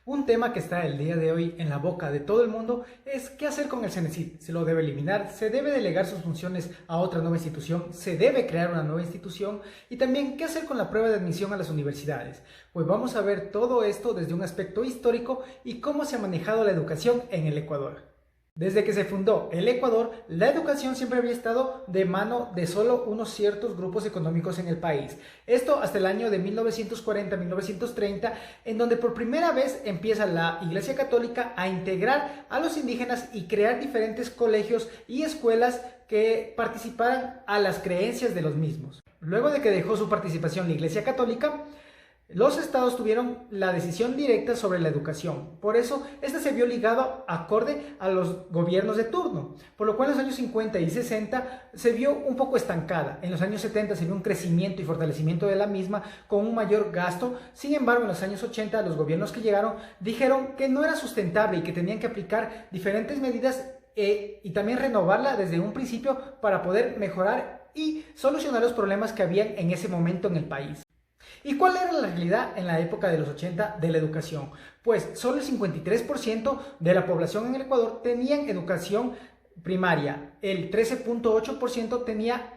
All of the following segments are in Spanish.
Un tema que está el día de hoy en la boca de todo el mundo es qué hacer con el CENESID. ¿Se lo debe eliminar? ¿Se debe delegar sus funciones a otra nueva institución? ¿Se debe crear una nueva institución? Y también, ¿qué hacer con la prueba de admisión a las universidades? Pues vamos a ver todo esto desde un aspecto histórico y cómo se ha manejado la educación en el Ecuador. Desde que se fundó el Ecuador, la educación siempre había estado de mano de solo unos ciertos grupos económicos en el país. Esto hasta el año de 1940-1930, en donde por primera vez empieza la Iglesia Católica a integrar a los indígenas y crear diferentes colegios y escuelas que participaran a las creencias de los mismos. Luego de que dejó su participación la Iglesia Católica, los estados tuvieron la decisión directa sobre la educación. Por eso, esta se vio ligada acorde a los gobiernos de turno, por lo cual en los años 50 y 60 se vio un poco estancada. En los años 70 se vio un crecimiento y fortalecimiento de la misma con un mayor gasto. Sin embargo, en los años 80 los gobiernos que llegaron dijeron que no era sustentable y que tenían que aplicar diferentes medidas y también renovarla desde un principio para poder mejorar y solucionar los problemas que habían en ese momento en el país. ¿Y cuál era la realidad en la época de los 80 de la educación? Pues solo el 53% de la población en el Ecuador tenían educación primaria, el 13.8% tenía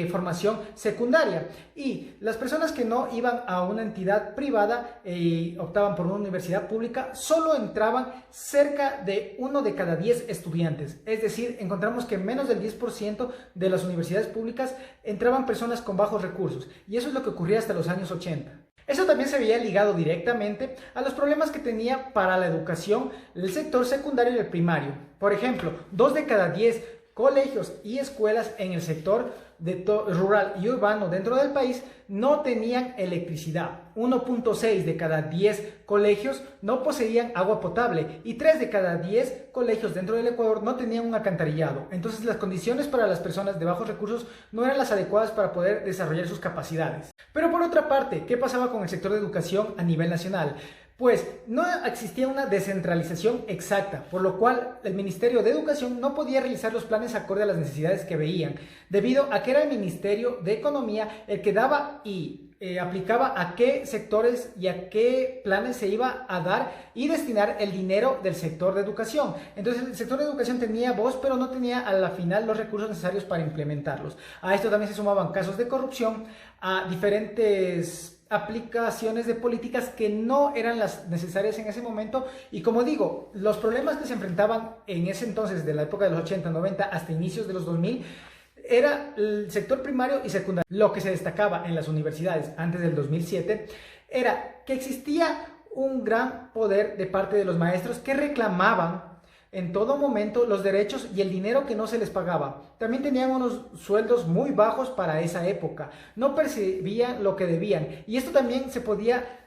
formación secundaria, y las personas que no iban a una entidad privada y optaban por una universidad pública solo entraban cerca de 1 de cada 10 estudiantes. Es decir, encontramos que menos del 10% de las universidades públicas entraban personas con bajos recursos, y eso es lo que ocurría hasta los años 80. Eso también se veía ligado directamente a los problemas que tenía para la educación el sector secundario y el primario. Por ejemplo, 2 de cada 10 colegios y escuelas en el sector rural y urbano dentro del país no tenían electricidad. 1.6 de cada 10 colegios no poseían agua potable y 3 de cada 10 colegios dentro del Ecuador no tenían un alcantarillado. Entonces las condiciones para las personas de bajos recursos no eran las adecuadas para poder desarrollar sus capacidades. Pero por otra parte, ¿qué pasaba con el sector de educación a nivel nacional? Pues no existía una descentralización exacta, por lo cual el Ministerio de Educación no podía realizar los planes acorde a las necesidades que veían, debido a que era el Ministerio de Economía el que daba y aplicaba a qué sectores y a qué planes se iba a dar y destinar el dinero del sector de educación. Entonces el sector de educación tenía voz, pero no tenía a la final los recursos necesarios para implementarlos. A esto también se sumaban casos de corrupción, a diferentes aplicaciones de políticas que no eran las necesarias en ese momento, y como digo, los problemas que se enfrentaban en ese entonces, de la época de los 80, 90 hasta inicios de los 2000, era el sector primario y secundario. Lo que se destacaba en las universidades antes del 2007 era que existía un gran poder de parte de los maestros que reclamaban en todo momento los derechos y el dinero que no se les pagaba. También tenían unos sueldos muy bajos para esa época, no percibían lo que debían, y esto también se podía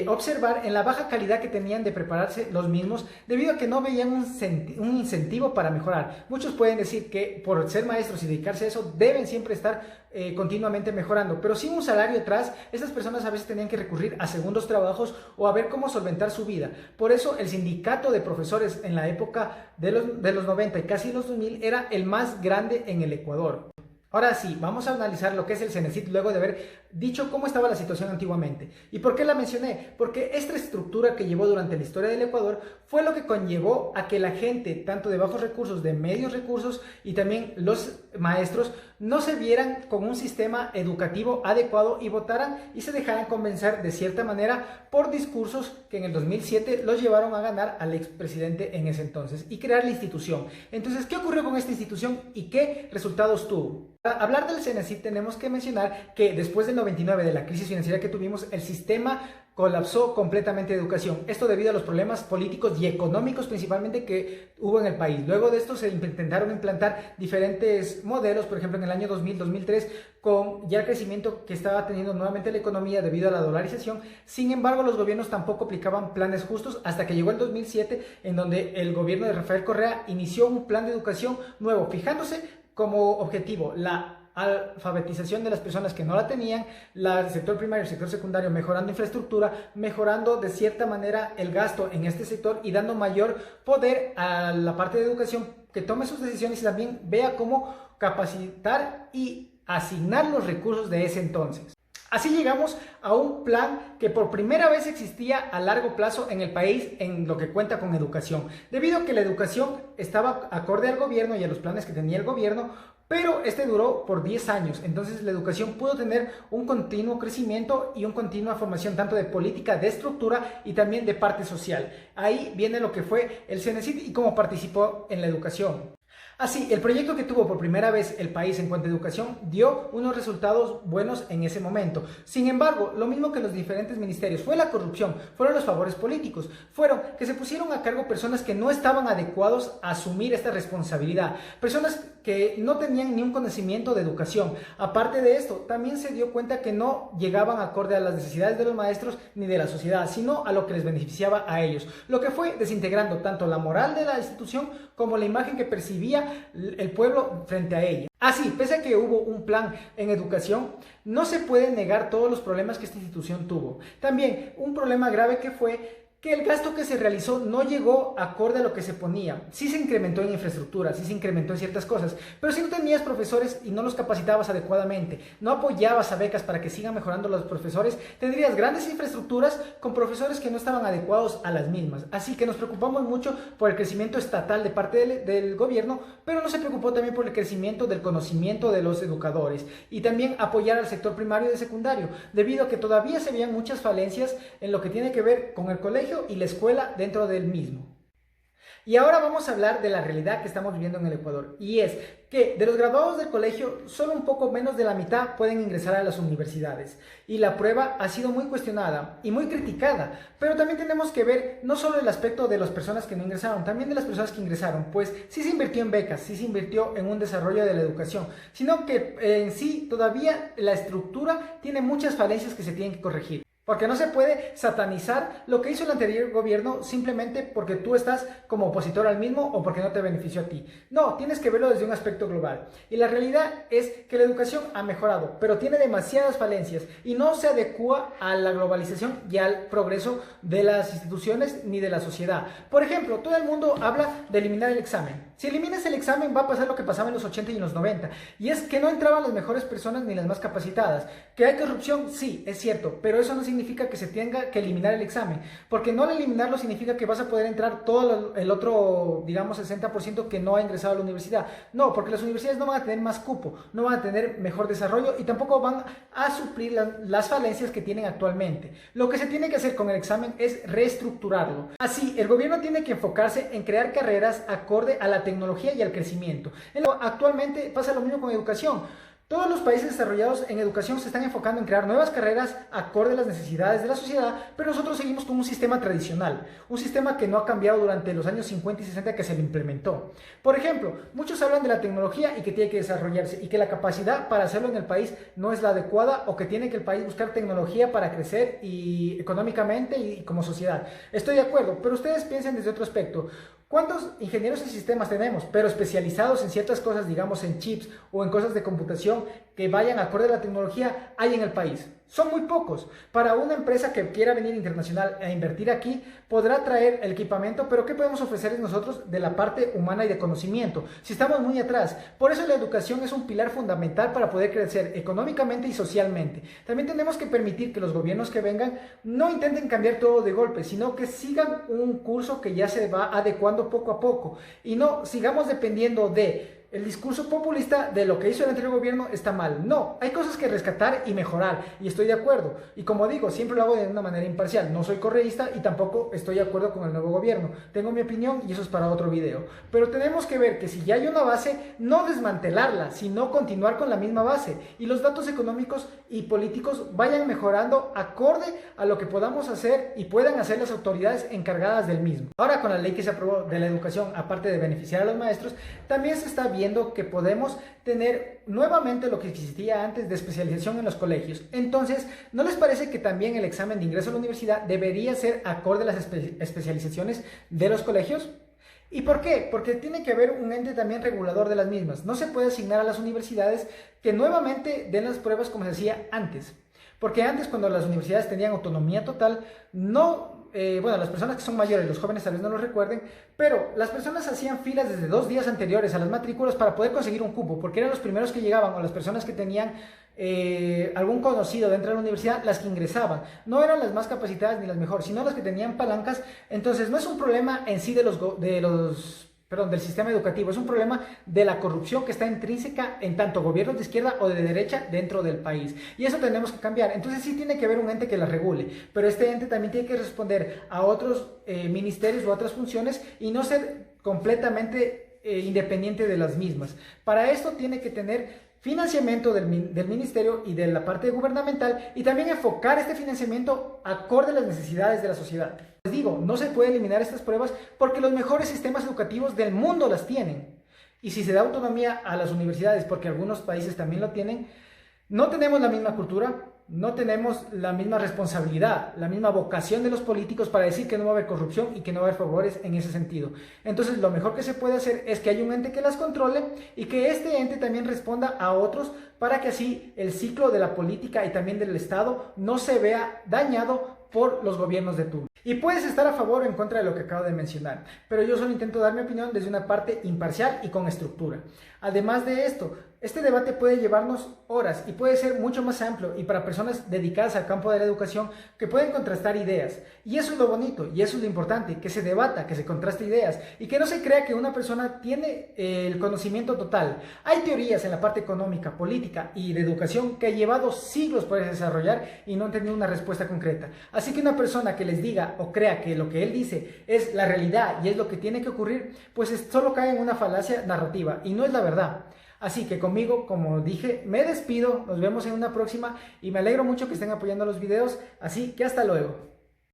observar en la baja calidad que tenían de prepararse los mismos, debido a que no veían un incentivo para mejorar. Muchos pueden decir que por ser maestros y dedicarse a eso deben siempre estar continuamente mejorando, pero sin un salario detrás, estas personas a veces tenían que recurrir a segundos trabajos o a ver cómo solventar su vida. Por eso el sindicato de profesores en la época de los 90 y casi los 2000 era el más grande en el Ecuador. Ahora sí, vamos a analizar lo que es el CENESID luego de haber dicho cómo estaba la situación antiguamente. ¿Y por qué la mencioné? Porque esta estructura que llevó durante la historia del Ecuador fue lo que conllevó a que la gente, tanto de bajos recursos, de medios recursos y también los maestros, no se vieran con un sistema educativo adecuado y votaran y se dejaran convencer de cierta manera por discursos que en el 2007 los llevaron a ganar al expresidente en ese entonces y crear la institución. Entonces, ¿qué ocurrió con esta institución y qué resultados tuvo? Para hablar del CENESID tenemos que mencionar que después del 99, de la crisis financiera que tuvimos, el sistema colapsó completamente de educación. Esto debido a los problemas políticos y económicos principalmente que hubo en el país. Luego de esto se intentaron implantar diferentes modelos, por ejemplo en el año 2000-2003, con ya el crecimiento que estaba teniendo nuevamente la economía debido a la dolarización. Sin embargo, los gobiernos tampoco aplicaban planes justos hasta que llegó el 2007, en donde el gobierno de Rafael Correa inició un plan de educación nuevo, fijándose como objetivo la alfabetización de las personas que no la tenían, el sector primario, el sector secundario, mejorando infraestructura, mejorando de cierta manera el gasto en este sector y dando mayor poder a la parte de educación que tome sus decisiones y también vea cómo capacitar y asignar los recursos de ese entonces. Así llegamos a un plan que por primera vez existía a largo plazo en el país en lo que cuenta con educación, debido a que la educación estaba acorde al gobierno y a los planes que tenía el gobierno, pero este duró por 10 años, entonces la educación pudo tener un continuo crecimiento y una continua formación tanto de política, de estructura y también de parte social. Ahí viene lo que fue el CENESID y cómo participó en la educación. Así, el proyecto que tuvo por primera vez el país en cuanto a educación dio unos resultados buenos en ese momento. Sin embargo, lo mismo que los diferentes ministerios, fue la corrupción, fueron los favores políticos, fueron que se pusieron a cargo personas que no estaban adecuados a asumir esta responsabilidad, personas que no tenían ni un conocimiento de educación. Aparte de esto, también se dio cuenta que no llegaban acorde a las necesidades de los maestros ni de la sociedad, sino a lo que les beneficiaba a ellos, lo que fue desintegrando tanto la moral de la institución como la imagen que percibía el pueblo frente a ella. Así, pese a que hubo un plan en educación, no se puede negar todos los problemas que esta institución tuvo. También un problema grave que fue que el gasto que se realizó no llegó acorde a lo que se ponía. Sí se incrementó en infraestructura, sí se incrementó en ciertas cosas, pero si no tenías profesores y no los capacitabas adecuadamente, no apoyabas a becas para que sigan mejorando los profesores, tendrías grandes infraestructuras con profesores que no estaban adecuados a las mismas. Así que nos preocupamos mucho por el crecimiento estatal de parte del gobierno, pero no se preocupó también por el crecimiento del conocimiento de los educadores y también apoyar al sector primario y de secundario, debido a que todavía se veían muchas falencias en lo que tiene que ver con el colegio y la escuela dentro del mismo. Y ahora vamos a hablar de la realidad que estamos viviendo en el Ecuador, y es que de los graduados del colegio, solo un poco menos de la mitad pueden ingresar a las universidades, y la prueba ha sido muy cuestionada y muy criticada, pero también tenemos que ver no solo el aspecto de las personas que no ingresaron, también de las personas que ingresaron, pues sí se invirtió en becas, sí se invirtió en un desarrollo de la educación, sino que en sí todavía la estructura tiene muchas falencias que se tienen que corregir. Porque no se puede satanizar lo que hizo el anterior gobierno simplemente porque tú estás como opositor al mismo o porque no te benefició a ti. No, tienes que verlo desde un aspecto global. Y la realidad es que la educación ha mejorado, pero tiene demasiadas falencias y no se adecua a la globalización y al progreso de las instituciones ni de la sociedad. Por ejemplo, todo el mundo habla de eliminar el examen. Si eliminas el examen va a pasar lo que pasaba en los 80 y en los 90. Y es que no entraban las mejores personas ni las más capacitadas. ¿Que hay corrupción? Sí, es cierto, pero eso no significa que se tenga que eliminar el examen, porque no al eliminarlo significa que vas a poder entrar todo el otro, digamos, 60% que no ha ingresado a la universidad. No, porque las universidades no van a tener más cupo, no van a tener mejor desarrollo y tampoco van a suplir las falencias que tienen actualmente. Lo que se tiene que hacer con el examen es reestructurarlo. Así, el gobierno tiene que enfocarse en crear carreras acorde a la tecnología y al crecimiento. Actualmente pasa lo mismo con educación. Todos los países desarrollados en educación se están enfocando en crear nuevas carreras acorde a las necesidades de la sociedad, pero nosotros seguimos con un sistema tradicional, un sistema que no ha cambiado durante los años 50 y 60 que se le implementó. Por ejemplo, muchos hablan de la tecnología y que tiene que desarrollarse y que la capacidad para hacerlo en el país no es la adecuada o que tiene que el país buscar tecnología para crecer y económicamente y como sociedad. Estoy de acuerdo, pero ustedes piensen desde otro aspecto. ¿Cuántos ingenieros en sistemas tenemos, pero especializados en ciertas cosas, digamos en chips o en cosas de computación que vayan acorde a la tecnología hay en el país? Son muy pocos. Para una empresa que quiera venir internacional a invertir aquí, podrá traer el equipamiento, pero ¿qué podemos ofrecerles nosotros de la parte humana y de conocimiento? Si estamos muy atrás. Por eso la educación es un pilar fundamental para poder crecer económicamente y socialmente. También tenemos que permitir que los gobiernos que vengan no intenten cambiar todo de golpe, sino que sigan un curso que ya se va adecuando poco a poco y no sigamos dependiendo de el discurso populista de lo que hizo el anterior gobierno está mal. No, hay cosas que rescatar y mejorar, y estoy de acuerdo. Y como digo, siempre lo hago de una manera imparcial. No soy correísta y tampoco estoy de acuerdo con el nuevo gobierno. Tengo mi opinión y eso es para otro video. Pero tenemos que ver que si ya hay una base, no desmantelarla, sino continuar con la misma base. Y los datos económicos y políticos vayan mejorando acorde a lo que podamos hacer y puedan hacer las autoridades encargadas del mismo. Ahora, con la ley que se aprobó de la educación, aparte de beneficiar a los maestros, también se está viendo que podemos tener nuevamente lo que existía antes de especialización en los colegios. Entonces, ¿no les parece que también el examen de ingreso a la universidad debería ser acorde a las especializaciones de los colegios? ¿Y por qué? Porque tiene que haber un ente también regulador de las mismas. No se puede asignar a las universidades que nuevamente den las pruebas como se hacía antes. Porque antes, cuando las universidades tenían autonomía total, no bueno, las personas que son mayores, los jóvenes tal vez no lo recuerden, pero las personas hacían filas desde 2 días anteriores a las matrículas para poder conseguir un cupo, porque eran los primeros que llegaban, o las personas que tenían algún conocido dentro de la universidad, las que ingresaban. No eran las más capacitadas ni las mejores, sino las que tenían palancas. Entonces no es un problema en sí del sistema educativo, es un problema de la corrupción que está intrínseca en tanto gobiernos de izquierda o de derecha dentro del país. Y eso tenemos que cambiar. Entonces sí tiene que haber un ente que la regule, pero este ente también tiene que responder a otros ministerios u otras funciones y no ser completamente independiente de las mismas. Para esto tiene que tener financiamiento del ministerio y de la parte gubernamental, y también enfocar este financiamiento acorde a las necesidades de la sociedad. Les digo, no se puede eliminar estas pruebas porque los mejores sistemas educativos del mundo las tienen. Y si se da autonomía a las universidades, porque algunos países también lo tienen, no tenemos la misma cultura, no tenemos la misma responsabilidad, la misma vocación de los políticos para decir que no va a haber corrupción y que no va a haber favores en ese sentido. Entonces, lo mejor que se puede hacer es que haya un ente que las controle y que este ente también responda a otros, para que así el ciclo de la política y también del Estado no se vea dañado por los gobiernos de turno. Y puedes estar a favor o en contra de lo que acabo de mencionar, pero yo solo intento dar mi opinión desde una parte imparcial y con estructura. Además de esto, este debate puede llevarnos horas y puede ser mucho más amplio, y para personas dedicadas al campo de la educación que pueden contrastar ideas. Y eso es lo bonito y eso es lo importante, que se debata, que se contraste ideas y que no se crea que una persona tiene el conocimiento total. Hay teorías en la parte económica, política y de educación que ha llevado siglos para desarrollar y no han tenido una respuesta concreta. Así que una persona que les diga o crea que lo que él dice es la realidad y es lo que tiene que ocurrir, pues solo cae en una falacia narrativa y no es la verdad. Así que conmigo, como dije, me despido, nos vemos en una próxima y me alegro mucho que estén apoyando los videos, así que hasta luego.